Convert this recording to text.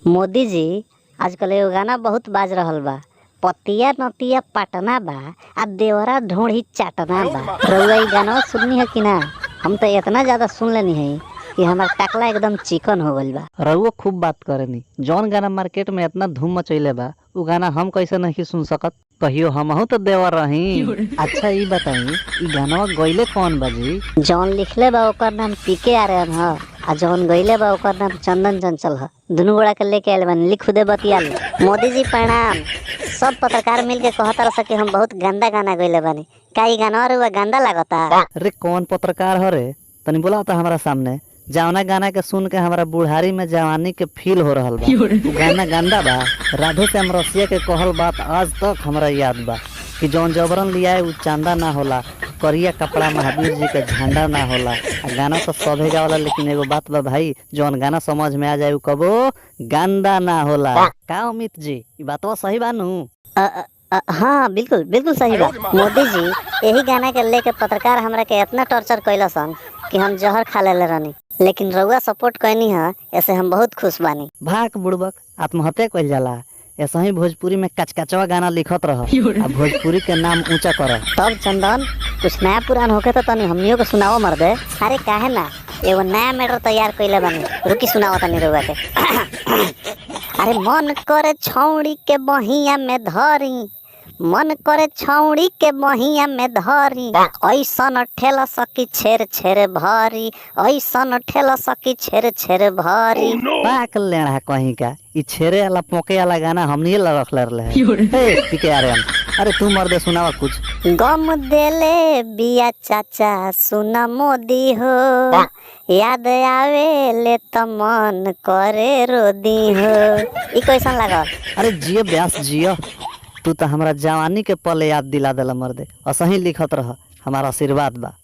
मोदी जी आजकल एगो गाना बहुत बाज रहल बा। पतिया नतिया पटना बा आ देवरा ढोढ़ी चाटना बा। रउआ इ गाना सुननी है कि ना? हम तो इतना ज्यादा सुन लेनी है कि हमार टकला एकदम चिकन हो गइल बा। रउआ खूब बात करेनी। जौन गाना मार्केट में इतना धूम मचैले बा उ गाना हम कैसे नहीं सुन सकत? कहियो हमहू तो देवर रही। अच्छा ई बताई ई गानवा गइले कौन बाजी? जौन लिखले बा ओकर नाम पीके आर्यन ह आ जौन गइले बा ओकर नाम चंदन चंचल ह। दुनू गोड़ा के लेके आइल बानी, लिख खुदे बतिया ली। मोदी जी प्रणाम। सब पत्रकार मिल के कहता रह कि हम बहुत गंदा गाना गइले बानी। का ई गाना रउआ गंदा लागता? अरे कौन पत्रकार हरे? तनी बोला था हमारा सामने। जौना गाना के सुन के हमारा बुढ़ारी में जवानी के फील हो रहल बा। उ गाना गंदा बा। राधे श्याम रसिया के कहल बात आज तक हमरा याद बा कि जौन जबरन लिया उ चांदा ना होला, करिया कपड़ा महावीर जी के झंडा ना होला। आ गाना तो सभे गावला, लेकिन एगो बात बा भाई, जौन गाना समझ में आ जाए उ कबो गंदा ना होला। का अमित जी ई बातवा सही बा नु? हाँ बिल्कुल बिल्कुल सही बा। मोदी जी यही गाना के लेके पत्रकार हमरा के इतना टॉर्चर कैलसन कि हम जहर खा लेले रहनी, लेकिन रउआ सपोर्ट कैनी है, ऐसे हम बहुत खुश बानी। भाग बुड़बक, आत्महत्या कइल जाला। ऐसा ही भोजपुरी में कचकचवा गाना लिखत रह आ भोजपुरी के नाम ऊंचा कर। तब चंदन कुछ नया पुरान होके तो तनी हमनियों को सुनाओ मर दे। अरे काहे ना, एगो नया मैटर तैयार कैले बानी, रुकी सुनाओ तनी रउआ के। अरे मन करे छौड़ी के बहिया में धरी, मन करे छौड़ी के बहिया में धरी, ऐसन ठेल सकी छेर छेर भरी, ऐसन ठेल सकी छेर छेर भरी। पाक लेना कहीं का ई छेरे वाला पोके वाला गाना हमनी ला रखले रहे। हे पीके आर्यन, अरे तू मर्दे सुनावा कुछ। गम देले बिया चाचा सुना मोदी हो, याद आवे ले त मन करे रोदी हो। ई कैसन लागल? अरे जियो ब्यास जियो, तू तो हमरा जवानी के पल याद दिला देला मर्दे। असही लिखत रह, हमारा आशीर्वाद बा।